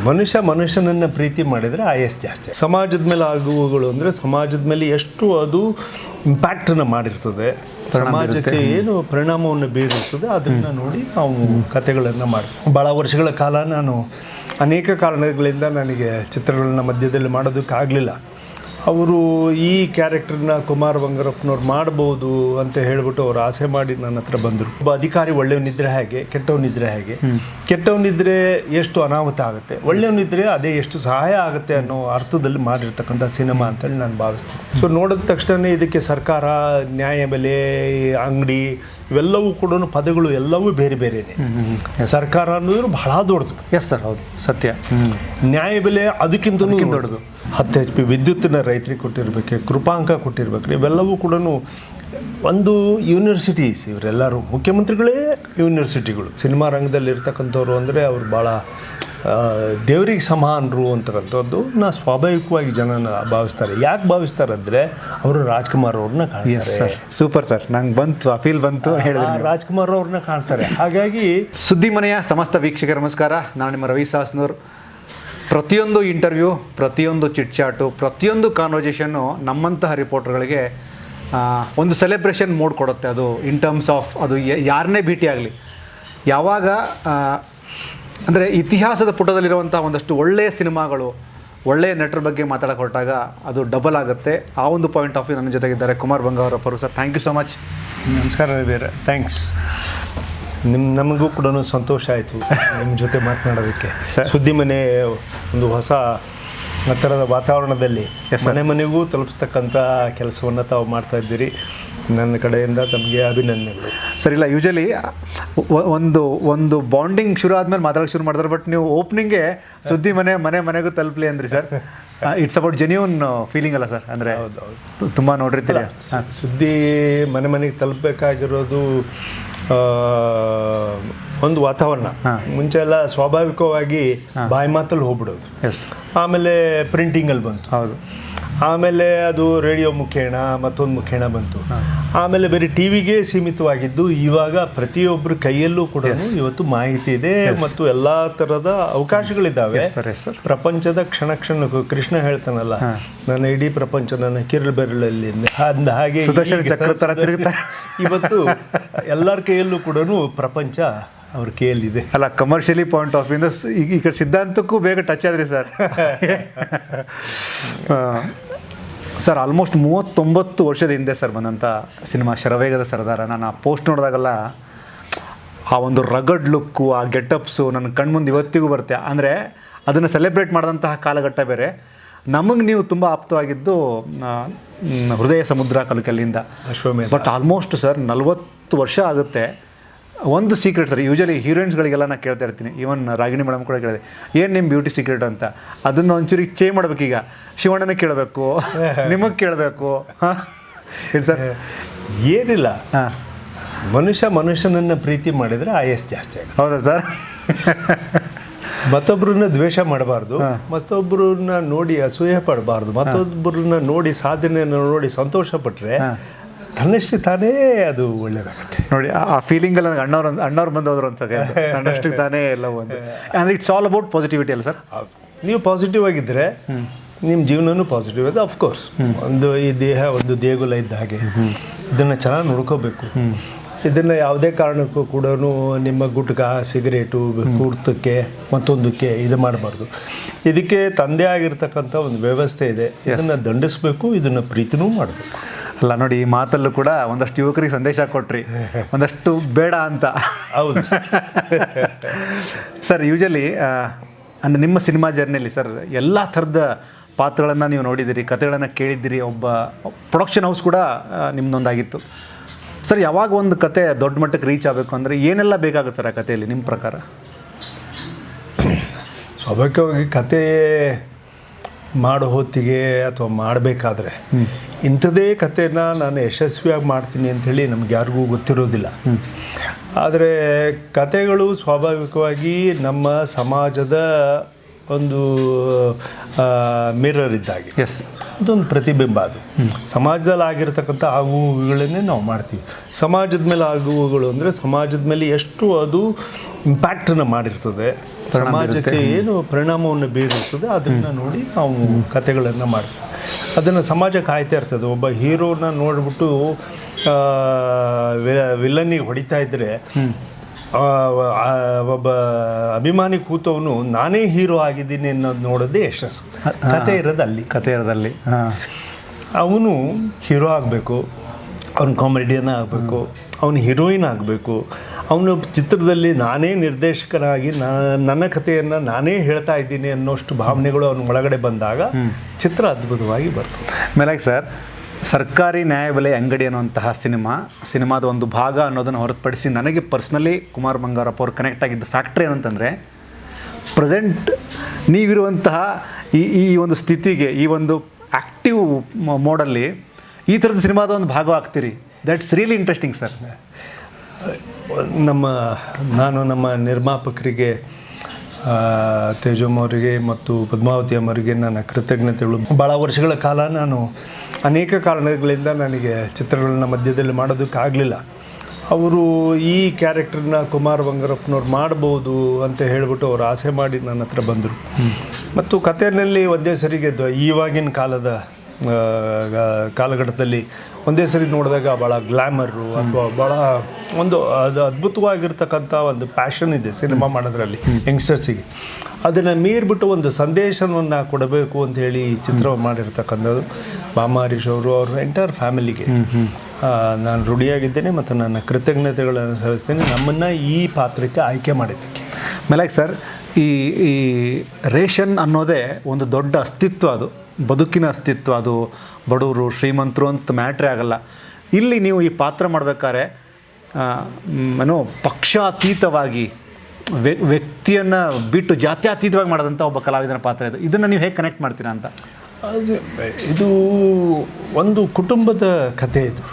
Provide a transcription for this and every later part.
ಮನುಷ್ಯನನ್ನು ಪ್ರೀತಿ ಮಾಡಿದರೆ ಆಯಸ್ ಜಾಸ್ತಿ. ಸಮಾಜದ ಮೇಲೆ ಆಗುವಗಳು ಅಂದರೆ ಸಮಾಜದ ಮೇಲೆ ಎಷ್ಟು ಅದು ಇಂಪ್ಯಾಕ್ಟನ್ನು ಮಾಡಿರ್ತದೆ, ಸಮಾಜಕ್ಕೆ ಏನು ಪರಿಣಾಮವನ್ನು ಬೀರಿರ್ತದೆ ಅದನ್ನು ನೋಡಿ ನಾವು ಕಥೆಗಳನ್ನು ಮಾಡ್ತೀವಿ. ಭಾಳ ವರ್ಷಗಳ ಕಾಲ ನಾನು ಅನೇಕ ಕಾರಣಗಳಿಂದ ನನಗೆ ಚಿತ್ರಗಳನ್ನ ಮಧ್ಯದಲ್ಲಿ ಮಾಡೋದಕ್ಕಾಗಲಿಲ್ಲ. ಅವರು ಈ ಕ್ಯಾರೆಕ್ಟರ್ನ ಕುಮಾರ್ ಬಂಗಾರಪ್ಪನವ್ರು ಮಾಡ್ಬೋದು ಅಂತ ಹೇಳಿಬಿಟ್ಟು ಅವ್ರು ಆಸೆ ಮಾಡಿ ನನ್ನ ಹತ್ರ ಬಂದರು. ಒಬ್ಬ ಅಧಿಕಾರಿ ಒಳ್ಳೆಯವನಿದ್ರೆ ಹೇಗೆ, ಕೆಟ್ಟವನಿದ್ರೆ ಹೇಗೆ, ಕೆಟ್ಟವನಿದ್ರೆ ಎಷ್ಟು ಅನಾಹುತ ಆಗುತ್ತೆ, ಒಳ್ಳೆಯವನಿದ್ರೆ ಅದೇ ಎಷ್ಟು ಸಹಾಯ ಆಗುತ್ತೆ ಅನ್ನೋ ಅರ್ಥದಲ್ಲಿ ಮಾಡಿರ್ತಕ್ಕಂಥ ಸಿನಿಮಾ ಅಂತೇಳಿ ನಾನು ಭಾವಿಸ್ತೀನಿ. ಸೊ ನೋಡಿದ ತಕ್ಷಣ ಇದಕ್ಕೆ ಸರ್ಕಾರ, ನ್ಯಾಯಬೆಲೆ, ಅಂಗಡಿ ಇವೆಲ್ಲವೂ ಕೂಡ ಪದಗಳು ಎಲ್ಲವೂ ಬೇರೆ ಬೇರೆನೆ. ಸರ್ಕಾರ ಅನ್ನೋದು ಬಹಳ ದೊಡ್ಡದು. ಎಸ್ ಸರ್, ಹೌದು, ಸತ್ಯ. ನ್ಯಾಯಬೆಲೆ ಅದಕ್ಕಿಂತ ದೊಡ್ಡದು. 10 HP ವಿದ್ಯುತ್ತನ್ನ ರೈತರಿಗೆ ಕೊಟ್ಟಿರ್ಬೇಕು, ಕೃಪಾಂಕ ಕೊಟ್ಟಿರ್ಬೇಕು. ಇವೆಲ್ಲವೂ ಕೂಡ ಒಂದು ಯೂನಿವರ್ಸಿಟೀಸ್. ಇವರೆಲ್ಲರೂ ಮುಖ್ಯಮಂತ್ರಿಗಳೇ ಯೂನಿವರ್ಸಿಟಿಗಳು. ಸಿನಿಮಾ ರಂಗದಲ್ಲಿ ಇರ್ತಕ್ಕಂಥವ್ರು ಅಂದರೆ ಅವರು ಭಾಳ ದೇವರಿಗೆ ಸಮಾನರು ಅಂತಕ್ಕಂಥದ್ದು ಸ್ವಾಭಾವಿಕವಾಗಿ ಜನನ ಭಾವಿಸ್ತಾರೆ. ಯಾಕೆ ಭಾವಿಸ್ತಾರೆ ಅಂದರೆ ಅವರು ರಾಜ್ಕುಮಾರ್ ಅವ್ರನ್ನ ಕಾಣ್ತಾರೆ. ಸೂಪರ್ ಸರ್, ನಂಗೆ ಬಂತು, ಆ ಫೀಲ್ ಬಂತು ಹೇಳಿದ್ರೆ ರಾಜ್ಕುಮಾರ್ ಅವ್ರನ್ನ ಕಾಣ್ತಾರೆ. ಹಾಗಾಗಿ ಸುದ್ದಿ ಮನೆಯ ಸಮಸ್ತ ವೀಕ್ಷಕರ ನಮಸ್ಕಾರ. ನಾನು ನಿಮ್ಮ ರವಿ ಸಾಸ್ನೂರ್. ಪ್ರತಿಯೊಂದು ಇಂಟರ್ವ್ಯೂ, ಪ್ರತಿಯೊಂದು ಚಿಟ್ಚಾಟು, ಪ್ರತಿಯೊಂದು ಕಾನ್ವರ್ಜೇಷನ್ನು ನಮ್ಮಂತಹ ರಿಪೋರ್ಟರ್ಗಳಿಗೆ ಒಂದು ಸೆಲೆಬ್ರೇಷನ್ ಮೋಡ್ ಕೊಡುತ್ತೆ. ಅದು ಇನ್ ಟರ್ಮ್ಸ್ ಆಫ್ ಅದು ಯಾರನ್ನೇ ಭೇಟಿ ಆಗಲಿ, ಯಾವಾಗ ಅಂದರೆ ಇತಿಹಾಸದ ಪುಟದಲ್ಲಿರುವಂಥ ಒಂದಷ್ಟು ಒಳ್ಳೆಯ ಸಿನಿಮಾಗಳು, ಒಳ್ಳೆಯ ನಟರ ಬಗ್ಗೆ ಮಾತಾಡೋಕೆ ಹೊರಟಾಗ ಅದು ಡಬಲ್ ಆಗುತ್ತೆ. ಆ ಒಂದು ಪಾಯಿಂಟ್ ಆಫ್ ವ್ಯೂ ನನ್ನ ಜೊತೆಗಿದ್ದಾರೆ ಕುಮಾರ್ ಬಂಗಾರಪ್ಪರು. Sir, thank you so much. ನಮಸ್ಕಾರ ಬೇರೆ, ಥ್ಯಾಂಕ್ಸ್. ನಮಗೂ ಕೂಡ ಸಂತೋಷ ಆಯಿತು ನಿಮ್ಮ ಜೊತೆ ಮಾತನಾಡೋದಕ್ಕೆ. ಸುದ್ದಿ ಮನೆ ಒಂದು ಹೊಸ ಥರದ ವಾತಾವರಣದಲ್ಲಿ ಮನೆಗೂ ತಲುಪಿಸ್ತಕ್ಕಂಥ ಕೆಲಸವನ್ನು ತಾವು ಮಾಡ್ತಾ ಇದ್ದೀರಿ. ನನ್ನ ಕಡೆಯಿಂದ ತಮಗೆ ಅಭಿನಂದನೆಗಳು. ಸರ್, ಇಲ್ಲ ಯೂಶಲಿ ಒಂದು ಬಾಂಡಿಂಗ್ ಶುರು ಆದಮೇಲೆ ಮಾತಾಡೋಕೆ ಶುರು ಮಾಡಿದ್ರೆ, ಬಟ್ ನೀವು ಓಪನಿಂಗ್ಗೆ ಸುದ್ದಿ ಮನೆಗೂ ತಲುಪಲಿ ಅಂದ್ರಿ sir. It's about genuine feeling ಅಲ್ಲ ಸರ್? ಅಂದರೆ ಹೌದು, ತುಂಬ ನೋಡಿರ್ತೀರ. ಸುದ್ದಿ ಮನೆಗೆ ತಲುಪಬೇಕಾಗಿರೋದು ಒಂದು ವಾತಾವರಣ. ಮುಂಚೆ ಎಲ್ಲ ಸ್ವಾಭಾವಿಕವಾಗಿ ಬಾಯಿ ಮಾತಲ್ಲಿ ಹೋಗ್ಬಿಡೋದು. ಆಮೇಲೆ ಪ್ರಿಂಟಿಂಗಲ್ಲಿ ಬಂತು. ಹೌದು. ಆಮೇಲೆ ಅದು ರೇಡಿಯೋ ಮುಖೇಣ, ಮತ್ತೊಂದು ಮುಖೇಣ ಬಂತು. ಆಮೇಲೆ ಬೇರೆ ಟಿವಿಗೆ ಸೀಮಿತವಾಗಿದ್ದು, ಇವಾಗ ಪ್ರತಿಯೊಬ್ಬರ ಕೈಯಲ್ಲೂ ಕೂಡ ಇವತ್ತು ಮಾಹಿತಿ ಇದೆ ಮತ್ತು ಎಲ್ಲ ಥರದ ಅವಕಾಶಗಳಿದ್ದಾವೆ. ಪ್ರಪಂಚದ ಕ್ಷಣಕ್ಕೂ ಕೃಷ್ಣ ಹೇಳ್ತಾನಲ್ಲ, ನನ್ನ ಇಡೀ ಪ್ರಪಂಚ ನನ್ನ ಕಿರಳು ಬೆರಳಲ್ಲಿ ಅಂದ ಹಾಗೆ ಚಕ್ರ ಥರ ತಿರುಗುತ್ತಾರೆ. ಇವತ್ತು ಎಲ್ಲರ ಕೈಯಲ್ಲೂ ಕೂಡ ಪ್ರಪಂಚ ಅವ್ರ ಕೈಯಲ್ಲಿದೆ. ಅಲ್ಲ, ಕಮರ್ಷಿಯಲಿ ಪಾಯಿಂಟ್ ಆಫ್ ವ್ಯೂಯಿಂದ ಈ ಕಡೆ ಸಿದ್ಧಾಂತಕ್ಕೂ ಬೇಗ ಟಚ್ ಆದ್ರಿ ಸರ್. ಸರ್, ಆಲ್ಮೋಸ್ಟ್ 39 ವರ್ಷದ ಹಿಂದೆ ಸರ್ ಬಂದಂಥ ಸಿನಿಮಾ ಶರವೇಗದ ಸರ್ದಾರ. ನಾನು ಆ ಪೋಸ್ಟ್ ನೋಡಿದಾಗೆಲ್ಲ ಆ ಒಂದು ರಗಡ್ ಲುಕ್ಕು, ಆ ಗೆಟಪ್ಸು ನನ್ನ ಕಣ್ಮುಂದೆ ಇವತ್ತಿಗೂ ಬರುತ್ತೆ. ಅಂದರೆ ಅದನ್ನು ಸೆಲೆಬ್ರೇಟ್ ಮಾಡಿದಂತಹ ಕಾಲಘಟ್ಟ ಬೇರೆ. ನಮಗೆ ನೀವು ತುಂಬ ಆಪ್ತವಾಗಿದ್ದು ಹೃದಯ ಸಮುದ್ರ ಕಲಿಕಲ್ಲಿಂದ ಅಶ್ವಮೇಧ. ಬಟ್ ಆಲ್ಮೋಸ್ಟ್ ಸರ್ 40 ವರ್ಷ ಆಗುತ್ತೆ. ಒಂದು ಸೀಕ್ರೆಟ್ ಸರ್, ಯೂಶಲಿ ಹೀರೋಯಿನ್ಸ್ಗಳಿಗೆಲ್ಲ ನಾನು ಕೇಳ್ತಾ ಇರ್ತೀನಿ, ಈವನ್ ರಾಗಿಣಿ ಮೇಡಮ್ ಕೂಡ ಕೇಳಿದೆ, ಏನು ನಿಮ್ಮ ಬ್ಯೂಟಿ ಸೀಕ್ರೆಟ್ ಅಂತ. ಅದನ್ನು ಒಂಚೂರಿ ಚೇಂಜ್ ಮಾಡಬೇಕೀಗ. ಶಿವಣ್ಣನ ಕೇಳಬೇಕು, ನಿಮಗೆ ಕೇಳಬೇಕು. ಹೇಳಿ ಸರ್. ಏನಿಲ್ಲ, ಮನುಷ್ಯನನ್ನು ಪ್ರೀತಿ ಮಾಡಿದರೆ ಆಯಸ್ ಜಾಸ್ತಿ ಆಗುತ್ತೆ. ಹೌದಾ ಸರ್? ಮತ್ತೊಬ್ಬರನ್ನ ದ್ವೇಷ ಮಾಡಬಾರ್ದು, ಮತ್ತೊಬ್ಬರನ್ನ ನೋಡಿ ಅಸೂಯೆ ಪಡಬಾರ್ದು, ಮತ್ತೊಬ್ಬರನ್ನ ನೋಡಿ ಸಾಧನೆಯನ್ನು ನೋಡಿ ಸಂತೋಷ ಪಟ್ಟರೆ ತನ್ನಷ್ಟು ತಾನೇ ಅದು ಒಳ್ಳೇದಾಗುತ್ತೆ. ನೋಡಿ, ಆ ಫೀಲಿಂಗಲ್ಲಿ ನನಗೆ ಅಣ್ಣವ್ರು ಬಂದೋದ್ರು ಅನ್ಸಕ್ಕೆ. ತನ್ನಷ್ಟು ತಾನೇ ಎಲ್ಲವೂ ಅಂತ. ಅಂದರೆ ಇಟ್ಸ್ ಆಲ್ ಅಬೌಟ್ ಪಾಸಿಟಿವಿಟಿ ಅಲ್ಲ ಸರ್? ನೀವು ಪಾಸಿಟಿವ್ ಆಗಿದ್ದರೆ ನಿಮ್ಮ ಜೀವನನೂ ಪಾಸಿಟಿವ್ ಇದೆ. ಅಫ್ಕೋರ್ಸ್ ಒಂದು ಈ ದೇಹ ಒಂದು ದೇಗುಲ ಇದ್ದ ಹಾಗೆ, ಇದನ್ನು ಚೆನ್ನಾಗಿ ನೋಡ್ಕೋಬೇಕು. ಇದನ್ನು ಯಾವುದೇ ಕಾರಣಕ್ಕೂ ಕೂಡ ನಿಮ್ಮ ಗುಟ್ಕ, ಸಿಗರೇಟು, ಕುರ್ತಕ್ಕೆ ಮತ್ತೊಂದಕ್ಕೆ ಇದು ಮಾಡಬಾರ್ದು. ಇದಕ್ಕೆ ತಂದೆ ಆಗಿರ್ತಕ್ಕಂಥ ಒಂದು ವ್ಯವಸ್ಥೆ ಇದೆ. ಇದನ್ನು ದಂಡಿಸಬೇಕು, ಇದನ್ನು ಪ್ರೀತಿನೂ ಮಾಡಬೇಕು. ಅಲ್ಲ ನೋಡಿ, ಈ ಮಾತಲ್ಲೂ ಕೂಡ ಒಂದಷ್ಟು ಯುವಕರಿಗೆ ಸಂದೇಶ ಕೊಟ್ರಿ, ಒಂದಷ್ಟು ಬೇಡ ಅಂತ. ಹೌದು ಸರ್. ಯೂಶಲಿ ಅಂದರೆ ನಿಮ್ಮ ಸಿನಿಮಾ ಜರ್ನಿಯಲ್ಲಿ ಸರ್ ಎಲ್ಲ ಥರದ ಪಾತ್ರಗಳನ್ನು ನೀವು ನೋಡಿದ್ದೀರಿ, ಕಥೆಗಳನ್ನು ಕೇಳಿದ್ದೀರಿ. ಒಬ್ಬ ಪ್ರೊಡಕ್ಷನ್ ಹೌಸ್ ಕೂಡ ನಿಮ್ಮದೊಂದಾಗಿತ್ತು ಸರ್. ಯಾವಾಗ ಒಂದು ಕತೆ ದೊಡ್ಡ ಮಟ್ಟಕ್ಕೆ ರೀಚ್ ಆಗಬೇಕು ಅಂದರೆ ಏನೆಲ್ಲ ಬೇಕಾಗುತ್ತೆ ಸರ್ ಆ ಕಥೆಯಲ್ಲಿ ನಿಮ್ಮ ಪ್ರಕಾರ? ಸ್ವಾಭಾವಿಕವಾಗಿ ಕತೆ ಮಾಡೋ ಹೊತ್ತಿಗೆ ಅಥವಾ ಮಾಡಬೇಕಾದ್ರೆ ಇಂಥದೇ ಕಥೆನ ನಾನು ಯಶಸ್ವಿಯಾಗಿ ಮಾಡ್ತೀನಿ ಅಂಥೇಳಿ ನಮ್ಗೆ ಯಾರಿಗೂ ಗೊತ್ತಿರೋದಿಲ್ಲ. ಆದರೆ ಕತೆಗಳು ಸ್ವಾಭಾವಿಕವಾಗಿ ನಮ್ಮ ಸಮಾಜದ ಒಂದು ಮಿರರ್ ಇದ್ದಾಗೆ. ಅದೊಂದು ಪ್ರತಿಬಿಂಬ. ಅದು ಸಮಾಜದಲ್ಲಿ ಆಗಿರತಕ್ಕಂಥ ಆಗುವುಗಳನ್ನೇ ನಾವು ಮಾಡ್ತೀವಿ. ಸಮಾಜದ ಮೇಲೆ ಆಗುವುಗಳು ಅಂದರೆ ಸಮಾಜದ ಮೇಲೆ ಎಷ್ಟು ಅದು ಇಂಪ್ಯಾಕ್ಟನ್ನು ಮಾಡಿರ್ತದೆ, ಸಮಾಜಕ್ಕೆ ಏನು ಪರಿಣಾಮವನ್ನು ಬೀರುತ್ತದೆ ಅದನ್ನು ನೋಡಿ ನಾವು ಕತೆಗಳನ್ನು ಮಾಡ್ತೀವಿ. ಅದನ್ನು ಸಮಾಜ ಕಾಯ್ತಾ ಇರ್ತದೆ. ಒಬ್ಬ ಹೀರೋನ ನೋಡಿಬಿಟ್ಟು ವಿಲನ್ನಿಗೆ ಹೊಡಿತಾ ಇದ್ದರೆ ಒಬ್ಬ ಅಭಿಮಾನಿ ಕೂತವನು ನಾನೇ ಹೀರೋ ಆಗಿದ್ದೀನಿ ಅನ್ನೋದು ನೋಡೋದೇ ಯಶಸ್ಸು. ಕತೆ ಇರೋದಲ್ಲಿ ಅವನು ಹೀರೋ ಆಗಬೇಕು, ಅವನು ಕಾಮಿಡಿಯನ್ ಆಗಬೇಕು, ಅವನು ಹೀರೋಯಿನ್ ಆಗಬೇಕು, ಅವನು ಚಿತ್ರದಲ್ಲಿ ನಾನೇ ನಿರ್ದೇಶಕನಾಗಿ ನನ್ನ ಕಥೆಯನ್ನು ನಾನೇ ಹೇಳ್ತಾ ಇದ್ದೀನಿ ಅನ್ನೋಷ್ಟು ಭಾವನೆಗಳು ಅವನ ಒಳಗಡೆ ಬಂದಾಗ ಚಿತ್ರ ಅದ್ಭುತವಾಗಿ ಬರ್ತದೆ. ಮೇಲಾಗಿ ಸರ್, ಸರ್ಕಾರಿ ನ್ಯಾಯಬೆಲೆ ಅಂಗಡಿ ಅನ್ನುವಂತಹ ಸಿನಿಮಾದ ಒಂದು ಭಾಗ ಅನ್ನೋದನ್ನು ಹೊರತುಪಡಿಸಿ ನನಗೆ ಪರ್ಸ್ನಲಿ ಕುಮಾರ್ ಬಂಗಾರಪ್ಪ ಅವ್ರು ಕನೆಕ್ಟ್ ಆಗಿದ್ದ ಫ್ಯಾಕ್ಟ್ರಿ ಏನಂತಂದರೆ, ಪ್ರೆಸೆಂಟ್ ನೀವಿರುವಂತಹ ಈ ಒಂದು ಸ್ಥಿತಿಗೆ, ಈ ಒಂದು ಆ್ಯಕ್ಟಿವ್ ಮೋಡಲ್ಲಿ ಈ ಥರದ ಸಿನಿಮಾದ ಒಂದು ಭಾಗ ಆಗ್ತೀರಿ. That's really interesting sir. ನಾನು ನಮ್ಮ ನಿರ್ಮಾಪಕರಿಗೆ ತೇಜಮ್ ಅವರಿಗೆ ಮತ್ತು ಪದ್ಮಾವತಿ ಅಮ್ಮರಿಗೆ ನನ್ನ ಕೃತಜ್ಞತೆಗಳು. ಭಾಳ ವರ್ಷಗಳ ಕಾಲ ನಾನು ಅನೇಕ ಕಾರಣಗಳಿಂದ ನನಗೆ ಚಿತ್ರಗಳನ್ನ ಮಧ್ಯದಲ್ಲಿ ಮಾಡೋದಕ್ಕಾಗಲಿಲ್ಲ. ಅವರು ಈ ಕ್ಯಾರೆಕ್ಟರ್ನ ಕುಮಾರ್ ಬಂಗಾರಪ್ಪನವ್ರು ಮಾಡ್ಬೋದು ಅಂತ ಹೇಳಿಬಿಟ್ಟು ಅವರು ಆಸೆ ಮಾಡಿ ನನ್ನ ಹತ್ರ ಬಂದರು. ಮತ್ತು ಕಥೆಯಲ್ಲಿ ಒಂದೇ ಸರಿಗೆ ಇವಾಗಿನ ಕಾಲಘಟ್ಟದಲ್ಲಿ ಒಂದೇ ಸರಿ ನೋಡಿದಾಗ ಭಾಳ ಗ್ಲ್ಯಾಮರು ಅಥವಾ ಭಾಳ ಅದು ಅದ್ಭುತವಾಗಿರ್ತಕ್ಕಂಥ ಒಂದು ಪ್ಯಾಷನ್ ಇದೆ ಸಿನಿಮಾ ಮಾಡೋದ್ರಲ್ಲಿ ಯಂಗ್ಸ್ಟರ್ಸಿಗೆ. ಅದನ್ನು ಮೀರಿಬಿಟ್ಟು ಒಂದು ಸಂದೇಶವನ್ನು ಕೊಡಬೇಕು ಅಂತ ಹೇಳಿ ಚಿತ್ರ ಮಾಡಿರ್ತಕ್ಕಂಥದ್ದು ಬಾಮ ಹರೀಶ್ ಅವರು, ಅವ್ರ ಎಂಟೈರ್ ಫ್ಯಾಮಿಲಿಗೆ ನಾನು ಋಣಿಯಾಗಿದ್ದೇನೆ ಮತ್ತು ನನ್ನ ಕೃತಜ್ಞತೆಗಳನ್ನು ಸಲ್ಲಿಸ್ತೇನೆ ನಮ್ಮನ್ನು ಈ ಪಾತ್ರಕ್ಕೆ ಆಯ್ಕೆ ಮಾಡಿದ್ದಕ್ಕೆ. ಮೇಲಾಗಿ ಸರ್, ಈ ರೇಷನ್ ಅನ್ನೋದೇ ಒಂದು ದೊಡ್ಡ ಅಸ್ತಿತ್ವ, ಅದು ಬದುಕಿನ ಅಸ್ತಿತ್ವ. ಅದು ಬಡವರು ಶ್ರೀಮಂತರು ಅಂತ ಮ್ಯಾಟ್ರೇ ಆಗಲ್ಲ. ಇಲ್ಲಿ ನೀವು ಈ ಪಾತ್ರ ಮಾಡಬೇಕಾದ್ರೆ ಪಕ್ಷಾತೀತವಾಗಿ ವ್ಯಕ್ತಿಯನ್ನು ಬಿಟ್ಟು ಜಾತ್ಯತೀತವಾಗಿ ಮಾಡೋದಂಥ ಒಬ್ಬ ಕಲಾವಿದನ ಪಾತ್ರ ಇದು. ಇದನ್ನು ನೀವು ಹೇಗೆ ಕನೆಕ್ಟ್ ಮಾಡ್ತೀರಾ ಅಂತ? ಇದು ಒಂದು ಕುಟುಂಬದ ಕಥೆ. ಇದು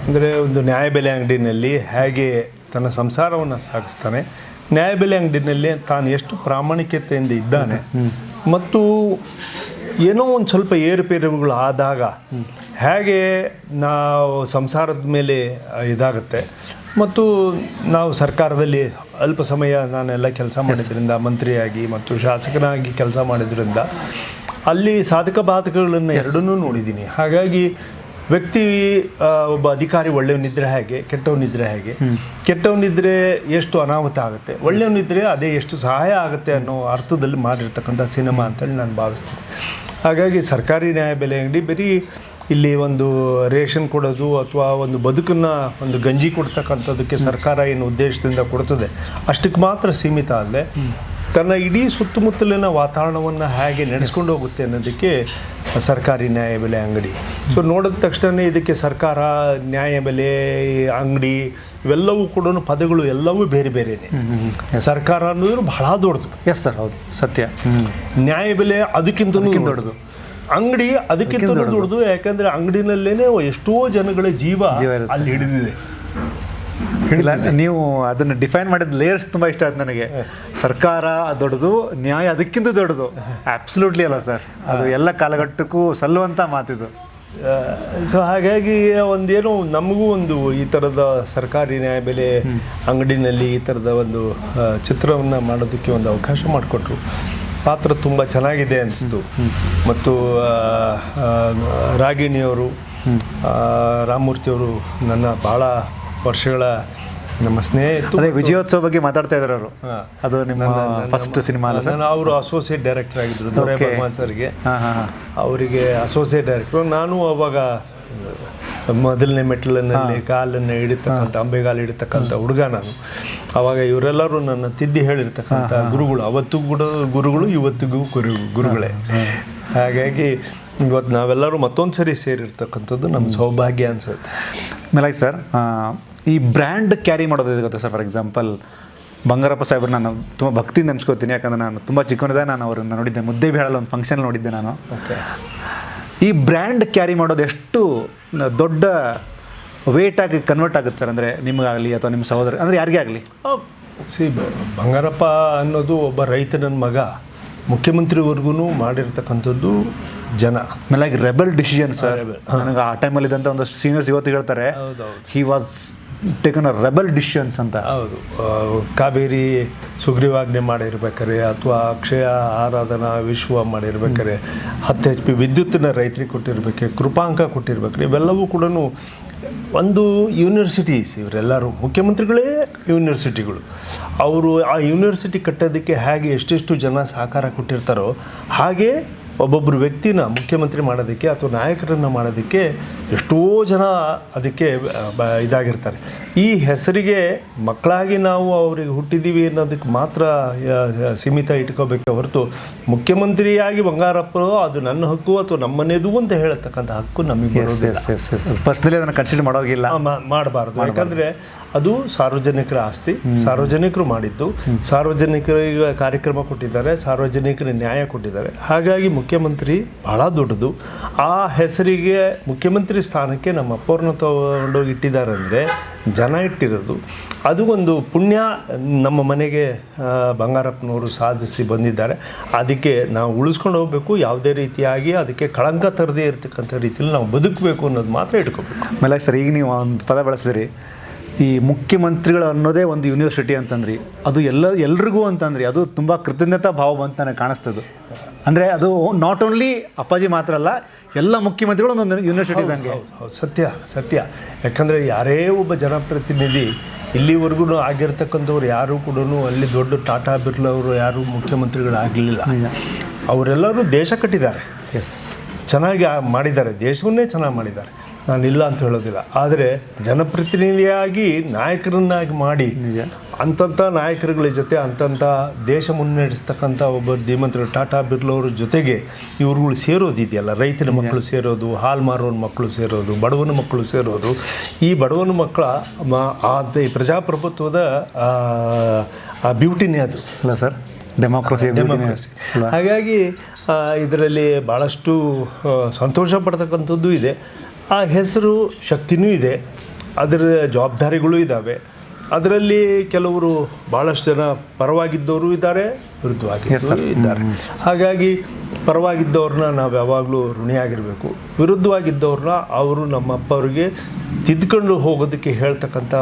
ಅಂದರೆ ಒಂದು ನ್ಯಾಯಬೆಲೆ ಅಂಗಡಿನಲ್ಲಿ ಹೇಗೆ ತನ್ನ ಸಂಸಾರವನ್ನು ಸಾಗಿಸ್ತಾನೆ, ನ್ಯಾಯಬೆಲೆ ಅಂಗಡಿನಲ್ಲಿ ತಾನು ಎಷ್ಟು ಪ್ರಾಮಾಣಿಕತೆಯಿಂದ ಇದ್ದಾನೆ ಮತ್ತು ಏನೋ ಒಂದು ಸ್ವಲ್ಪ ಏರುಪೇರುಗಳು ಆದಾಗ ಹೇಗೆ ನಾವು ಸಂಸಾರದ ಮೇಲೆ ಇದಾಗುತ್ತೆ. ಮತ್ತು ನಾವು ಸರ್ಕಾರದಲ್ಲಿ ಅಲ್ಪ ಸಮಯ ನಾನೆಲ್ಲ ಕೆಲಸ ಮಾಡಿದ್ರಿಂದ, ಮಂತ್ರಿಯಾಗಿ ಮತ್ತು ಶಾಸಕನಾಗಿ ಕೆಲಸ ಮಾಡಿದ್ರಿಂದ ಅಲ್ಲಿ ಸಾಧಕ ಬಾಧಕಗಳನ್ನು ಎರಡನ್ನೂ ನೋಡಿದ್ದೀನಿ. ಹಾಗಾಗಿ ವ್ಯಕ್ತಿ ಒಬ್ಬ ಅಧಿಕಾರಿ ಒಳ್ಳೆಯವನಿದ್ರೆ ಹೇಗೆ, ಕೆಟ್ಟವನಿದ್ರೆ ಹೇಗೆ, ಕೆಟ್ಟವನಿದ್ರೆ ಎಷ್ಟು ಅನಾಹುತ ಆಗುತ್ತೆ, ಒಳ್ಳೆಯವನಿದ್ರೆ ಅದೇ ಎಷ್ಟು ಸಹಾಯ ಆಗುತ್ತೆ ಅನ್ನೋ ಅರ್ಥದಲ್ಲಿ ಮಾಡಿರ್ತಕ್ಕಂಥ ಸಿನಿಮಾ ಅಂತೇಳಿ ನಾನು ಭಾವಿಸ್ತೀನಿ. ಹಾಗಾಗಿ ಸರ್ಕಾರಿ ನ್ಯಾಯಬೆಲೆ ಅಂಗಡಿ ಬರೀ ಇಲ್ಲಿ ಒಂದು ರೇಷನ್ ಕೊಡೋದು ಅಥವಾ ಒಂದು ಬದುಕನ್ನು ಒಂದು ಗಂಜಿ ಕೊಡ್ತಕ್ಕಂಥದ್ದಕ್ಕೆ ಸರ್ಕಾರ ಏನು ಉದ್ದೇಶದಿಂದ ಕೊಡ್ತದೆ ಅಷ್ಟಕ್ಕೆ ಮಾತ್ರ ಸೀಮಿತ ಅಲ್ಲದೆ ತನ್ನ ಇಡೀ ಸುತ್ತಮುತ್ತಲಿನ ವಾತಾವರಣವನ್ನು ಹೇಗೆ ನಡೆಸ್ಕೊಂಡು ಹೋಗುತ್ತೆ ಅನ್ನೋದಕ್ಕೆ ಸರ್ಕಾರಿ ನ್ಯಾಯಬೆಲೆ ಅಂಗಡಿ. ಸೊ ನೋಡಿದ ತಕ್ಷಣ ಇದಕ್ಕೆ ಸರ್ಕಾರ, ನ್ಯಾಯಬೆಲೆ, ಅಂಗಡಿ ಇವೆಲ್ಲವೂ ಕೂಡ ಪದಗಳು ಎಲ್ಲವೂ ಬೇರೆ ಬೇರೆಯೇ. ಸರ್ಕಾರ ಅನ್ನೋದು ಬಹಳ ದೊಡ್ಡದು. ಎಸ್ ಸರ್, ಹೌದು, ಸತ್ಯ. ನ್ಯಾಯಬೆಲೆ ಅದಕ್ಕಿಂತಲೂ ದೊಡ್ಡದು, ಅಂಗಡಿ ಅದಕ್ಕಿಂತ ದೊಡ್ಡದು. ಯಾಕಂದರೆ ಅಂಗಡಿನಲ್ಲೇನೆ ಎಷ್ಟೋ ಜನಗಳ ಜೀವ ಅಲ್ಲಿ ಹಿಡಿದಿದೆ. ನೀವು ಅದನ್ನು ಡಿಫೈನ್ ಮಾಡಿದ ಲೇಯರ್ಸ್ ತುಂಬ ಇಷ್ಟ ಆಯ್ತು ನನಗೆ. ಸರ್ಕಾರ ದೊಡ್ಡದು, ನ್ಯಾಯ ಅದಕ್ಕಿಂತ ದೊಡ್ಡದು. ಅಬ್ಸಲ್ಯೂಟ್ಲಿ ಅಲ್ಲ ಸರ್, ಅದು ಎಲ್ಲ ಕಾಲಘಟ್ಟಕ್ಕೂ ಸಲ್ಲುವಂಥ ಮಾತಿದು. ಸೊ ಹಾಗಾಗಿ ಒಂದೇನೋ ನಮಗೂ ಒಂದು ಈ ಥರದ ಸರ್ಕಾರಿ ನ್ಯಾಯಬೆಲೆ ಅಂಗಡಿನಲ್ಲಿ ಈ ಥರದ ಒಂದು ಚಿತ್ರವನ್ನು ಮಾಡೋದಕ್ಕೆ ಒಂದು ಅವಕಾಶ ಮಾಡಿಕೊಟ್ರು. ಪಾತ್ರ ತುಂಬ ಚೆನ್ನಾಗಿದೆ ಅನಿಸ್ತು. ಮತ್ತು ರಾಗಿಣಿಯವರು, ರಾಮಮೂರ್ತಿಯವರು ನನ್ನ ಭಾಳ ವರ್ಷಗಳ ನಮ್ಮ ಸ್ನೇಹಿತರು. ಅದೇ ವಿಜಯೋತ್ಸವ ಬಗ್ಗೆ ಮಾತಾಡ್ತಾ ಇದ್ದಾರೆ ಅವರು. ಅದು ನಿಮ್ಮ ಫಸ್ಟ್ ಸಿನಿಮಾ ಅಲ್ಲ ಸರ್? ಅವರು ಅಸೋಸಿಯೇಟ್ ಡೈರೆಕ್ಟರ್ ಆಗಿದ್ದರು ದೊರೆ ಭಗವಾನ್ ಸರ್ಗೆ. ಅವರಿಗೆ ಅಸೋಸಿಯೇಟ್ ಡೈರೆಕ್ಟ್ರು. ನಾನು ಅವಾಗ ಮೊದಲನೇ ಮೆಟ್ಲಿನಲ್ಲಿ ಕಾಲನ್ನು ಹಿಡಿತಕ್ಕಂಥ, ಅಂಬೆಗಾಲು ಹಿಡಿತಕ್ಕಂಥ ಹುಡುಗ ನಾನು. ಆವಾಗ ಇವರೆಲ್ಲರೂ ನನ್ನ ತಿದ್ದಿ ಹೇಳಿರ್ತಕ್ಕಂಥ ಗುರುಗಳು. ಅವತ್ತು ಕೂಡ ಗುರುಗಳು, ಇವತ್ತಿಗೂ ಗುರುಗಳೇ. ಹಾಗಾಗಿ ಇವತ್ತು ನಾವೆಲ್ಲರೂ ಮತ್ತೊಂದು ಸರಿ ಸೇರಿರ್ತಕ್ಕಂಥದ್ದು ನಮ್ಮ ಸೌಭಾಗ್ಯ ಅನಿಸುತ್ತೆ. ಮೇಲಾಗಿ ಸರ್, ಈ ಬ್ರ್ಯಾಂಡ್ ಕ್ಯಾರಿ ಮಾಡೋದು ಗೊತ್ತಾ ಸರ್? ಫಾರ್ ಎಕ್ಸಾಂಪಲ್ ಬಂಗಾರಪ್ಪ ಸಾಹೇಬ್ರು ನಾನು ತುಂಬ ಭಕ್ತಿಯಿಂದ ನೆನೆಸ್ಕೋತೀನಿ. ಯಾಕಂದರೆ ನಾನು ತುಂಬ ಚಿಕ್ಕವನಿದ್ದೆ, ನಾನು ಅವ್ರನ್ನ ನೋಡಿದ್ದೆ. ಮುದ್ದೇಬಿಹಾಳಲ್ಲಿ ಒಂದು ಫಂಕ್ಷನ್ ನೋಡಿದ್ದೆ ನಾನು. ಈ ಬ್ರ್ಯಾಂಡ್ ಕ್ಯಾರಿ ಮಾಡೋದು ಎಷ್ಟು ದೊಡ್ಡ ವೇಟಾಗಿ ಕನ್ವರ್ಟ್ ಆಗುತ್ತೆ ಸರ್? ಅಂದರೆ ನಿಮಗಾಗಲಿ ಅಥವಾ ನಿಮ್ಮ ಸಹೋದರ, ಅಂದರೆ ಯಾರಿಗೇ ಆಗಲಿ. ಬಂಗಾರಪ್ಪ ಅನ್ನೋದು ಒಬ್ಬ ರೈತನ ಮಗ, ಮುಖ್ಯಮಂತ್ರಿವರೆಗೂ ಮಾಡಿರ್ತಕ್ಕಂಥದ್ದು ಜನ. ಆಮೇಲೆ ರೆಬೆಲ್ ಡಿಸಿಷನ್ ಸರ್. ನನಗೆ ಆ ಟೈಮಲ್ಲಿ ಇದ್ದಂಥ ಒಂದಷ್ಟು ಸೀನಿಯರ್ಸ್ ಇವತ್ತು ಹೇಳ್ತಾರೆ, he was taken a rebel decisions ಅಂತ. ಹೌದು, ಕಾವೇರಿ ಸುಗ್ರೀವಾಜ್ಞೆ ಮಾಡಿರ್ಬೇಕಾರೆ ಅಥವಾ ಅಕ್ಷಯ ಆರಾಧನಾ ವಿಶ್ವ ಮಾಡಿರ್ಬೇಕಾರೆ 10 HP ವಿದ್ಯುತ್ತನ್ನ ರೈತರಿಗೆ ಕೊಟ್ಟಿರ್ಬೇಕು, ಕೃಪಾಂಕ ಕೊಟ್ಟಿರ್ಬೇಕಾರೆ, ಇವೆಲ್ಲವೂ ಕೂಡ ಒಂದು ಯೂನಿವರ್ಸಿಟೀಸ್. ಇವರೆಲ್ಲರೂ ಮುಖ್ಯಮಂತ್ರಿಗಳೇ ಯೂನಿವರ್ಸಿಟಿಗಳು. ಅವರು ಆ ಯೂನಿವರ್ಸಿಟಿ ಕಟ್ಟೋದಕ್ಕೆ ಹೇಗೆ ಎಷ್ಟೆಷ್ಟು ಜನ ಸಹಕಾರ ಕೊಟ್ಟಿರ್ತಾರೋ ಹಾಗೆ ಒಬ್ಬೊಬ್ಬರು ವ್ಯಕ್ತಿನ ಮುಖ್ಯಮಂತ್ರಿ ಮಾಡೋದಕ್ಕೆ ಅಥವಾ ನಾಯಕರನ್ನು ಮಾಡೋದಕ್ಕೆ ಎಷ್ಟೋ ಜನ ಅದಕ್ಕೆ ಇದಾಗಿರ್ತಾರೆ. ಈ ಹೆಸರಿಗೆ ಮಕ್ಕಳಾಗಿ ನಾವು ಅವರಿಗೆ ಹುಟ್ಟಿದ್ದೀವಿ ಅನ್ನೋದಕ್ಕೆ ಮಾತ್ರ ಸೀಮಿತ ಇಟ್ಕೋಬೇಕೆ ಹೊರತು ಮುಖ್ಯಮಂತ್ರಿಯಾಗಿ ಬಂಗಾರಪ್ಪರು ಅದು ನನ್ನ ಹಕ್ಕು ಅಥವಾ ನಮ್ಮನೇದು ಅಂತ ಹೇಳತಕ್ಕಂಥ ಹಕ್ಕು ನಮಗೆ ಬರೋದಿಲ್ಲ. ಪರ್ಸ್ನಲಿ ಅದನ್ನು ಕನ್ಸಿಡರ್ ಮಾಡೋಗಿಲ್ಲ, ಮಾಡಬಾರ್ದು. ಯಾಕಂದರೆ ಅದು ಸಾರ್ವಜನಿಕರ ಆಸ್ತಿ, ಸಾರ್ವಜನಿಕರು ಮಾಡಿದ್ದು, ಸಾರ್ವಜನಿಕರಿಗೆ ಕಾರ್ಯಕ್ರಮ ಕೊಟ್ಟಿದ್ದಾರೆ, ಸಾರ್ವಜನಿಕರಿಗೆ ನ್ಯಾಯ ಕೊಟ್ಟಿದ್ದಾರೆ. ಹಾಗಾಗಿ ಮುಖ್ಯಮಂತ್ರಿ ಬಹಳ ದೊಡ್ಡದು. ಆ ಹೆಸರಿಗೆ ಮುಖ್ಯಮಂತ್ರಿ ಸ್ಥಾನಕ್ಕೆ ನಮ್ಮ ಅಪ್ಪವ್ರನ್ನ ತಗೊಂಡೋಗಿ ಇಟ್ಟಿದ್ದಾರೆ ಅಂದರೆ ಜನ ಇಟ್ಟಿರೋದು. ಅದು ಒಂದು ಪುಣ್ಯ. ನಮ್ಮ ಮನೆಗೆ ಬಂಗಾರಪ್ಪನವರು ಸಾಧಿಸಿ ಬಂದಿದ್ದಾರೆ. ಅದಕ್ಕೆ ನಾವು ಉಳಿಸ್ಕೊಂಡು ಹೋಗಬೇಕು. ಯಾವುದೇ ರೀತಿಯಾಗಿ ಅದಕ್ಕೆ ಕಳಂಕ ತರದೇ ಇರತಕ್ಕಂಥ ರೀತಿಯಲ್ಲಿ ನಾವು ಬದುಕಬೇಕು ಅನ್ನೋದು ಮಾತ್ರ ಇಟ್ಕೋಬೇಕು. ಆಮೇಲೆ ಸರ್, ಈಗ ನೀವು ಒಂದು ಪದ ಬಳಸಿದ್ರಿ, ಈ ಮುಖ್ಯಮಂತ್ರಿಗಳು ಅನ್ನೋದೇ ಒಂದು ಯೂನಿವರ್ಸಿಟಿ ಅಂತಂದ್ರಿ. ಅದು ಎಲ್ರಿಗೂ ಅಂತಂದ್ರಿ, ಅದು ತುಂಬ ಕೃತಜ್ಞತಾ ಭಾವ ಅಂತ ನನಗೆ ಕಾಣಿಸ್ತದೆ. ಅಂದರೆ ಅದು ನಾಟ್ ಓನ್ಲಿ ಅಪ್ಪಾಜಿ ಮಾತ್ರ ಅಲ್ಲ, ಎಲ್ಲ ಮುಖ್ಯಮಂತ್ರಿಗಳು ಒಂದೊಂದು ಯೂನಿವರ್ಸಿಟಿ ಇದ್ದಂಗೆ. ಹೌದು, ಸತ್ಯ. ಯಾಕಂದರೆ ಯಾರೇ ಒಬ್ಬ ಜನಪ್ರತಿನಿಧಿ ಇಲ್ಲಿವರೆಗೂ ಆಗಿರ್ತಕ್ಕಂಥವ್ರು ಯಾರೂ ಕೂಡ ಅಲ್ಲಿ ದೊಡ್ಡ ಟಾಟಾ ಬಿರ್ಲಾ ಅವರು ಯಾರೂ ಮುಖ್ಯಮಂತ್ರಿಗಳಾಗಲಿಲ್ಲ. ಅವರೆಲ್ಲರೂ ದೇಶ ಕಟ್ಟಿದ್ದಾರೆ, ಚೆನ್ನಾಗಿ ಮಾಡಿದ್ದಾರೆ, ದೇಶವನ್ನೇ ಚೆನ್ನಾಗಿ ಮಾಡಿದ್ದಾರೆ. ನಾನಿಲ್ಲ ಅಂತ ಹೇಳೋದಿಲ್ಲ. ಆದರೆ ಜನಪ್ರತಿನಿಧಿಯಾಗಿ ನಾಯಕರನ್ನಾಗಿ ಮಾಡಿ ಅಂಥ ನಾಯಕರುಗಳ ಜೊತೆ ಅಂಥ ದೇಶ ಮುನ್ನಡೆಸ್ತಕ್ಕಂಥ ಒಬ್ಬ ಧೀಮಂತರು ಟಾಟಾ ಬಿರ್ಲಾ ಅವ್ರ ಜೊತೆಗೆ ಇವ್ರುಗಳು ಸೇರೋದಿದೆಯಲ್ಲ, ರೈತನ ಮಕ್ಕಳು ಸೇರೋದು, ಹಾಲು ಮಾರೋನ ಮಕ್ಕಳು ಸೇರೋದು, ಬಡವನ ಮಕ್ಕಳು ಸೇರೋದು. ಈ ಬಡವನ ಮಕ್ಕಳ ಈ ಪ್ರಜಾಪ್ರಭುತ್ವದ ಬ್ಯೂಟಿನೇ ಅದು ಅಲ್ಲ ಸರ್, ಡೆಮೋಕ್ರಸಿ. ಹಾಗಾಗಿ ಇದರಲ್ಲಿ ಭಾಳಷ್ಟು ಸಂತೋಷ ಪಡ್ತಕ್ಕಂಥದ್ದು ಇದೆ. ಆ ಹೆಸರು ಶಕ್ತಿನೂ ಇದೆ, ಅದರ ಜವಾಬ್ದಾರಿಗಳು ಇದ್ದಾವೆ. ಅದರಲ್ಲಿ ಕೆಲವರು ಭಾಳಷ್ಟು ಜನ ಪರವಾಗಿದ್ದವರು ಇದ್ದಾರೆ, ವಿರುದ್ಧವಾಗಿದ್ದವರು ಇದ್ದಾರೆ. ಹಾಗಾಗಿ ಪರವಾಗಿದ್ದವ್ರನ್ನ ನಾವು ಯಾವಾಗಲೂ ಋಣಿಯಾಗಿರಬೇಕು. ವಿರುದ್ಧವಾಗಿದ್ದವ್ರನ್ನ ಅವರು ನಮ್ಮ ಅಪ್ಪ ಅವರಿಗೆ ತಿದ್ದುಕೊಂಡು ಹೋಗೋದಕ್ಕೆ ಹೇಳ್ತಕ್ಕಂಥ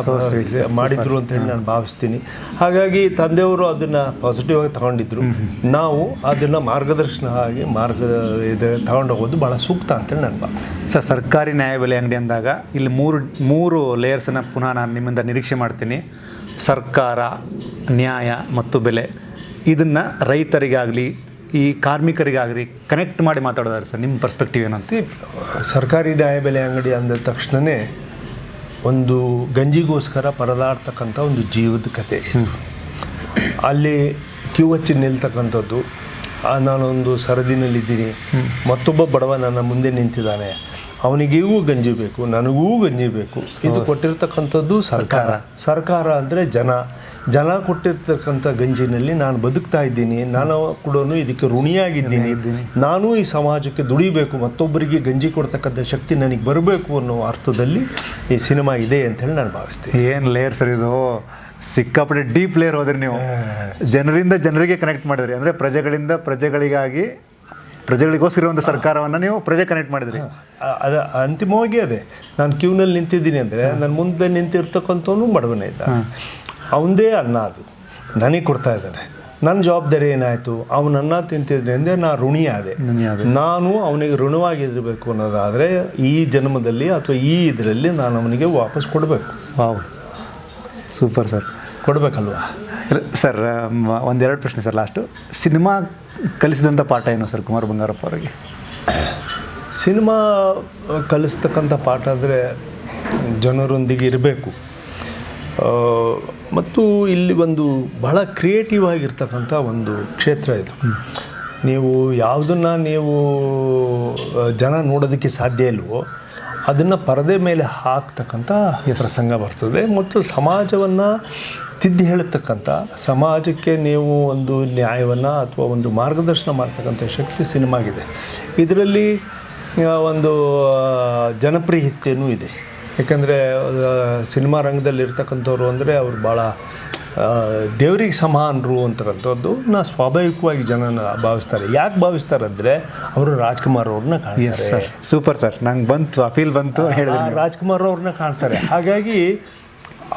ಮಾಡಿದ್ರು ಅಂತ ಹೇಳಿ ನಾನು ಭಾವಿಸ್ತೀನಿ. ಹಾಗಾಗಿ ತಂದೆಯವರು ಅದನ್ನು ಪಾಸಿಟಿವ್ ಆಗಿ ತಗೊಂಡಿದ್ರು. ನಾವು ಅದನ್ನು ಮಾರ್ಗದರ್ಶನ ಆಗಿ ತಗೊಂಡು ಹೋಗೋದು ಭಾಳ ಸೂಕ್ತ ಅಂತೇಳಿ ನಾನು ಭಾವಿಸ್ತೀನಿ. ಸರ್, ಸರ್ಕಾರಿ ನ್ಯಾಯಬೆಲೆ ಅಂಗಡಿ ಅಂದಾಗ ಇಲ್ಲಿ ಮೂರು ಲೇಯರ್ಸನ್ನು ಪುನಃ ನಾನು ನಿಮ್ಮಿಂದ ನಿರೀಕ್ಷೆ ಮಾಡ್ತೀನಿ. ಸರ್ಕಾರ, ನ್ಯಾಯ ಮತ್ತು ಬೆಲೆ. ಇದನ್ನು ರೈತರಿಗಾಗಲಿ ಈ ಕಾರ್ಮಿಕರಿಗಾಗಲಿ ಕನೆಕ್ಟ್ ಮಾಡಿ ಮಾತಾಡೋದಾರೆ ಸರ್, ನಿಮ್ಮ ಪರ್ಸ್ಪೆಕ್ಟಿವ್ ಏನಂತ? ಸರ್ಕಾರಿ ನ್ಯಾಯಬೆಲೆ ಅಂಗಡಿ ಅಂದ ತಕ್ಷಣವೇ ಒಂದು ಗಂಜಿಗೋಸ್ಕರ ಪರದಾಡ್ತಕ್ಕಂಥ ಒಂದು ಜೀವದ ಕತೆ. ಅಲ್ಲಿ ಕ್ಯೂ ಹಚ್ಚಿ ನಿಲ್ತಕ್ಕಂಥದ್ದು. ನಾನೊಂದು ಸರದಿನಲ್ಲಿದ್ದೀನಿ, ಮತ್ತೊಬ್ಬ ಬಡವ ನನ್ನ ಮುಂದೆ ನಿಂತಿದ್ದಾನೆ, ಅವನಿಗೂ ಗಂಜಿ ಬೇಕು, ನನಗೂ ಗಂಜಿ ಬೇಕು. ಇದು ಕೊಟ್ಟಿರ್ತಕ್ಕಂಥದ್ದು ಸರ್ಕಾರ ಅಂದರೆ ಜನ ಕೊಟ್ಟಿರ್ತಕ್ಕಂಥ ಗಂಜಿನಲ್ಲಿ ನಾನು ಬದುಕ್ತಾ ಇದ್ದೀನಿ. ನಾನು ಕೂಡ ಇದಕ್ಕೆ ಋಣಿಯಾಗಿದ್ದೀನಿ. ನಾನು ಈ ಸಮಾಜಕ್ಕೆ ದುಡಿಬೇಕು, ಮತ್ತೊಬ್ಬರಿಗೆ ಗಂಜಿ ಕೊಡ್ತಕ್ಕಂಥ ಶಕ್ತಿ ನನಗೆ ಬರಬೇಕು ಅನ್ನೋ ಅರ್ಥದಲ್ಲಿ ಈ ಸಿನಿಮಾ ಇದೆ ಅಂತೇಳಿ ನಾನು ಭಾವಿಸ್ತೀನಿ. ಏನು ಲೇಯರ್ ಸರ್ ಇದು, ಸಿಕ್ಕಾಪಟ್ಟೆ ಡೀಪ್ ಲೇಯರ್ ಹೋದ್ರಿ ನೀವು. ಜನರಿಂದ ಜನರಿಗೆ ಕನೆಕ್ಟ್ ಮಾಡಿದ್ರಿ. ಅಂದರೆ ಪ್ರಜೆಗಳಿಂದ ಪ್ರಜೆಗಳಿಗಾಗಿ, ಪ್ರಜೆಗಳಿಗೋಸ್ಕರ ಒಂದು ಸರ್ಕಾರವನ್ನು ನೀವು ಪ್ರಜೆ ಕನೆಕ್ಟ್ ಮಾಡಿದ್ರಿ. ಅದು ಅಂತಿಮವಾಗಿ ಅದೇ. ನಾನು ಕ್ಯೂನಲ್ಲಿ ನಿಂತಿದ್ದೀನಿ ಅಂದರೆ ನನ್ನ ಮುಂದೆ ನಿಂತಿರ್ತಕ್ಕಂಥವನು ಬಡವನೇ ಇದ್ದ, ಅವನದೇ ಅನ್ನ ಅದು ನನಗೆ ಕೊಡ್ತಾ ಇದ್ದಾನೆ. ನನ್ನ ಜವಾಬ್ದಾರಿ ಏನಾಯಿತು, ಅವನ ಅನ್ನ ತಿಂತಿದ್ರೆ ಅಂದರೆ ನಾನು ಋಣಿಯಾದೆ. ನಾನು ಅವನಿಗೆ ಋಣವಾಗಿರಬೇಕು ಅನ್ನೋದಾದರೆ ಈ ಜನ್ಮದಲ್ಲಿ ಅಥವಾ ಈ ಇದರಲ್ಲಿ ನಾನು ಅವನಿಗೆ ವಾಪಸ್ ಕೊಡಬೇಕು. ವಾವ್, ಸೂಪರ್ ಸರ್, ಕೊಡಬೇಕಲ್ವಾ ಸರ್? ಒಂದೆರಡು ಪ್ರಶ್ನೆ ಸರ್ ಲಾಸ್ಟು. ಸಿನಿಮಾ ಕಲಿಸಿದಂಥ ಪಾಠ ಏನು ಸರ್ ಕುಮಾರ್ ಬಂಗಾರಪ್ಪ ಅವರಿಗೆ? ಸಿನಿಮಾ ಕಲಿಸ್ತಕ್ಕಂಥ ಪಾಠ ಅಂದರೆ ಜನರೊಂದಿಗೆ ಇರಬೇಕು. ಮತ್ತು ಇಲ್ಲಿ ಒಂದು ಬಹಳ ಕ್ರಿಯೇಟಿವ್ ಆಗಿರ್ತಕ್ಕಂಥ ಒಂದು ಕ್ಷೇತ್ರ ಇದು. ನೀವು ಯಾವುದನ್ನು ನೀವು ಜನ ನೋಡೋದಕ್ಕೆ ಸಾಧ್ಯ ಇಲ್ವೋ ಅದನ್ನು ಪರದೆ ಮೇಲೆ ಹಾಕ್ತಕ್ಕಂಥ ಪ್ರಸಂಗ ಬರ್ತದೆ. ಮತ್ತು ಸಮಾಜವನ್ನು ತಿದ್ದಿ ಹೇಳತಕ್ಕಂಥ, ಸಮಾಜಕ್ಕೆ ನೀವು ಒಂದು ನ್ಯಾಯವನ್ನು ಅಥವಾ ಒಂದು ಮಾರ್ಗದರ್ಶನ ಮಾಡ್ತಕ್ಕಂಥ ಶಕ್ತಿ ಸಿನಿಮಾಗಿದೆ. ಇದರಲ್ಲಿ ಒಂದು ಜನಪ್ರಿಯತೆಯೂ ಇದೆ. ಯಾಕಂದರೆ ಸಿನಿಮಾ ರಂಗದಲ್ಲಿರ್ತಕ್ಕಂಥವ್ರು ಅಂದರೆ ಅವರು ಭಾಳ ದೇವರಿಗೆ ಸಮಾನರು ಅಂತಕ್ಕಂಥದ್ದು ಸ್ವಾಭಾವಿಕವಾಗಿ ಜನನ ಭಾವಿಸ್ತಾರೆ. ಯಾಕೆ ಭಾವಿಸ್ತಾರೆ ಅಂದರೆ ಅವರು ರಾಜ್ಕುಮಾರ್ ಅವ್ರನ್ನ ಕಾಣ್ತಾರೆ. ಸೂಪರ್ ಸರ್, ನಂಗೆ ಬಂತು, ಆ ಫೀಲ್ ಬಂತು, ಹೇಳಿದ್ರೆ ರಾಜ್ಕುಮಾರ್ ಅವ್ರನ್ನ ಕಾಣ್ತಾರೆ. ಹಾಗಾಗಿ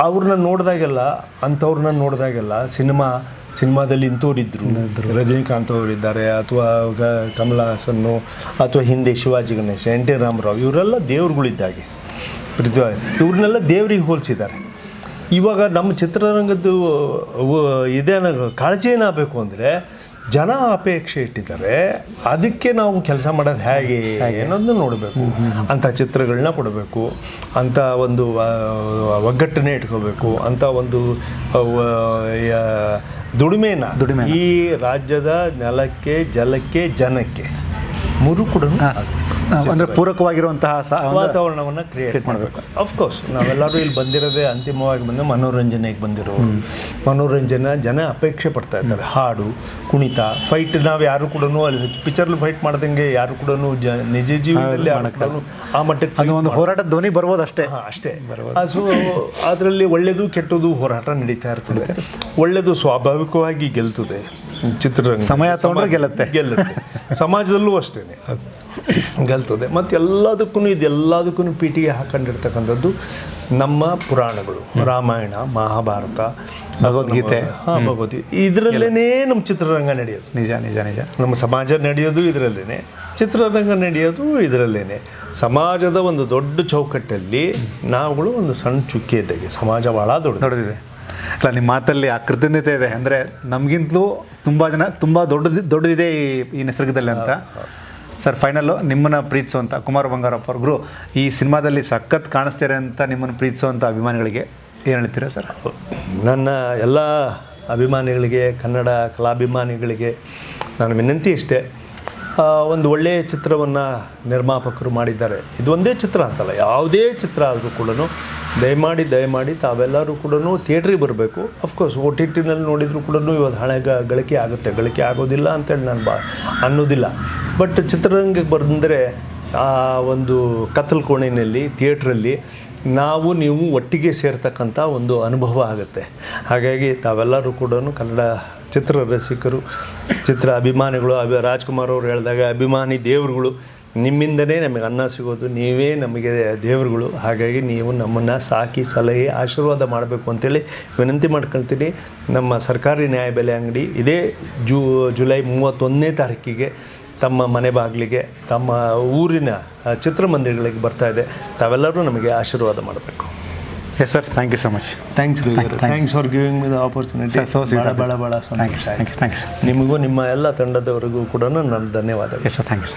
ಅವ್ರನ್ನ ನೋಡಿದಾಗೆಲ್ಲ ಸಿನಿಮಾದಲ್ಲಿ ಇಂಥವ್ರಿದ್ರು, ರಜನಿಕಾಂತ್ ಅವರಿದ್ದಾರೆ, ಅಥವಾ ಕಮಲ್ ಹಾಸನ್ನು, ಅಥವಾ ಹಿಂದೆ ಶಿವಾಜಿ ಗಣೇಶ, ಎನ್ ಟಿ ರಾಮರಾವ್, ಇವರೆಲ್ಲ ದೇವ್ರುಗಳಿದ್ದಾಗೆ ಇವ್ರನ್ನೆಲ್ಲ ದೇವರಿಗೆ ಹೋಲಿಸಿದ್ದಾರೆ. ಇವಾಗ ನಮ್ಮ ಚಿತ್ರರಂಗದ್ದು ಕಾಳಜಿ ಏನಾಗಬೇಕು ಅಂದರೆ, ಜನ ಅಪೇಕ್ಷೆ ಇಟ್ಟಿದ್ದಾರೆ, ಅದಕ್ಕೆ ನಾವು ಕೆಲಸ ಮಾಡೋದು ಹೇಗೆ ಅನ್ನೋದನ್ನ ನೋಡಬೇಕು. ಅಂಥ ಚಿತ್ರಗಳನ್ನ ಕೊಡಬೇಕು, ಅಂಥ ಒಂದು ಒಗ್ಗಟ್ಟನ್ನೇ ಇಟ್ಕೋಬೇಕು, ಅಂಥ ಒಂದು ದುಡಿಮೆನ ಈ ರಾಜ್ಯದ ನೆಲಕ್ಕೆ, ಜಲಕ್ಕೆ, ಜನಕ್ಕೆ ಮೂರು ಕೂಡ ಅಂದರೆ ಪೂರಕವಾಗಿರುವಂತಹ ವಾತಾವರಣವನ್ನು ಕ್ರಿಯೇಟ್ ಮಾಡಬೇಕು. ಅಫ್ಕೋರ್ಸ್ ನಾವೆಲ್ಲರೂ ಇಲ್ಲಿ ಬಂದಿರೋದೇ ಅಂತಿಮವಾಗಿ ಮನೋರಂಜನೆಗೆ ಬಂದಿರೋ ಮನೋರಂಜನೆ ಜನ ಅಪೇಕ್ಷೆ ಪಡ್ತಾ ಇದ್ದಾರೆ. ಹಾಡು, ಕುಣಿತ, ಫೈಟ್ ನಾವು ಯಾರು ಕೂಡ ಅಲ್ಲಿ ಪಿಕ್ಚರ್ಲಿ ಫೈಟ್ ಮಾಡ್ದಂಗೆ ಯಾರು ಕೂಡ ನಿಜ ಜೀವನದಲ್ಲಿ ಆ ಮಟ್ಟಕ್ಕೆ ಒಂದು ಹೋರಾಟದ ಧ್ವನಿ ಬರ್ಬೋದು ಅಷ್ಟೇ. ಸೊ ಅದರಲ್ಲಿ ಒಳ್ಳೆಯದು ಕೆಟ್ಟದ್ದು ಹೋರಾಟ ನಡೀತಾ ಇರ್ತದೆ. ಒಳ್ಳೆಯದು ಸ್ವಾಭಾವಿಕವಾಗಿ ಗೆಲ್ತದೆ, ಚಿತ್ರರಂಗ ಸಮಯ ತಗೊಂಡ್ರೆ ಗೆಲ್ಲುತ್ತೆ. ಸಮಾಜದಲ್ಲೂ ಅಷ್ಟೇ ಗೆಲ್ತದೆ. ಮತ್ತು ಇದೆಲ್ಲದಕ್ಕೂ ಪೀಠಿಗೆ ಹಾಕೊಂಡಿರ್ತಕ್ಕಂಥದ್ದು ನಮ್ಮ ಪುರಾಣಗಳು, ರಾಮಾಯಣ, ಮಹಾಭಾರತ, ಭಗವದ್ಗೀತೆ. ಇದರಲ್ಲೇ ನಮ್ಮ ಚಿತ್ರರಂಗ ನಡೆಯೋದು. ನಿಜ. ನಮ್ಮ ಸಮಾಜ ನಡೆಯೋದು ಇದರಲ್ಲೇ, ಚಿತ್ರರಂಗ ನಡೆಯೋದು ಇದರಲ್ಲೇ. ಸಮಾಜದ ಒಂದು ದೊಡ್ಡ ಚೌಕಟ್ಟಲ್ಲಿ ನಾವುಗಳು ಒಂದು ಸಣ್ಣ ಚುಕ್ಕೆ ಇದ್ದಾಗೆ. ಸಮಾಜ ಭಾಳ ದೊಡ್ಡದಿದೆ. ಅಲ್ಲ, ನಿಮ್ಮ ಮಾತಲ್ಲಿ ಆ ಕೃತಜ್ಞತೆ ಇದೆ. ಅಂದರೆ ನಮಗಿಂತಲೂ ತುಂಬ ದೊಡ್ಡದಿದೆ ಈ ನಿಸರ್ಗದಲ್ಲಿ ಅಂತ. ಸರ್, ಫೈನಲ್ಲು ನಿಮ್ಮನ್ನು ಪ್ರೀತಿಸುವಂಥ ಕುಮಾರ್ ಬಂಗಾರಪ್ಪ ಅವ್ರಿಗೂ ಈ ಸಿನಿಮಾದಲ್ಲಿ ಸಖತ್ ಕಾಣಿಸ್ತಾರೆ ಅಂತ ನಿಮ್ಮನ್ನು ಪ್ರೀತಿಸುವಂಥ ಅಭಿಮಾನಿಗಳಿಗೆ ಏನು ಹೇಳ್ತೀರಾ ಸರ್? ನನ್ನ ಎಲ್ಲ ಅಭಿಮಾನಿಗಳಿಗೆ, ಕನ್ನಡ ಕಲಾಭಿಮಾನಿಗಳಿಗೆ ನಾನು ವಿನಂತಿ ಇಷ್ಟೇ, ಒಂದು ಒಳ್ಳೆಯ ಚಿತ್ರವನ್ನು ನಿರ್ಮಾಪಕರು ಮಾಡಿದ್ದಾರೆ. ಇದು ಒಂದೇ ಚಿತ್ರ ಅಂತಲ್ಲ, ಯಾವುದೇ ಚಿತ್ರ ಆದರೂ ಕೂಡ ದಯಮಾಡಿ ತಾವೆಲ್ಲರೂ ಕೂಡ ಥಿಯೇಟ್ರಿಗೆ ಬರಬೇಕು. ಅಫ್ಕೋರ್ಸ್ OTT ನಲ್ಲಿ ನೋಡಿದರೂ ಕೂಡ ಇವತ್ತು ಹಳೆ ಗಳಿಕೆ ಆಗೋದಿಲ್ಲ ಅಂತೇಳಿ ನಾನು ಅನ್ನೋದಿಲ್ಲ. ಬಟ್ ಚಿತ್ರರಂಗಕ್ಕೆ ಬಂದರೆ ಆ ಒಂದು ಕತ್ತಲು ಕೋಣೆಯಲ್ಲಿ, ಥಿಯೇಟ್ರಲ್ಲಿ ನೀವು ಒಟ್ಟಿಗೆ ಸೇರ್ತಕ್ಕಂಥ ಒಂದು ಅನುಭವ ಆಗುತ್ತೆ. ಹಾಗಾಗಿ ತಾವೆಲ್ಲರೂ ಕೂಡ ಕನ್ನಡ ಚಿತ್ರ ರಸಿಕರು, ಚಿತ್ರ ಅಭಿಮಾನಿಗಳು, ರಾಜ್ಕುಮಾರ್ ಅವರು ಹೇಳಿದಾಗ ಅಭಿಮಾನಿ ದೇವರುಗಳು, ನಿಮ್ಮಿಂದನೇ ನಮಗೆ ಅನ್ನ ಸಿಗೋದು, ನೀವೇ ನಮಗೆ ದೇವರುಗಳು. ಹಾಗಾಗಿ ನೀವು ನಮ್ಮನ್ನು ಸಾಕಿ ಸಲಹೆ ಆಶೀರ್ವಾದ ಮಾಡಬೇಕು ಅಂತೇಳಿ ವಿನಂತಿ ಮಾಡ್ಕೊಳ್ತೀನಿ. ನಮ್ಮ ಸರ್ಕಾರಿ ನ್ಯಾಯಬೆಲೆ ಅಂಗಡಿ ಇದೇ ಜುಲೈ 31ನೇ ತಾರೀಕಿಗೆ ತಮ್ಮ ಮನೆ ಬಾಗಿಲಿಗೆ, ತಮ್ಮ ಊರಿನ ಚಿತ್ರಮಂದಿರಗಳಿಗೆ ಬರ್ತಾ ಇದೆ. ತಾವೆಲ್ಲರೂ ನಮಗೆ ಆಶೀರ್ವಾದ ಮಾಡಬೇಕು. Yes sir, thank you so much. Thanks for giving me the opportunity. ಭಾಳ ಸಂತೋಷ. ಥ್ಯಾಂಕ್ಸ್. ನಿಮಗೂ ನಿಮ್ಮ ಎಲ್ಲ ತಂಡದವರಿಗೂ ಕೂಡ ನನ್ನ ಧನ್ಯವಾದಗಳು. Yes sir, thanks.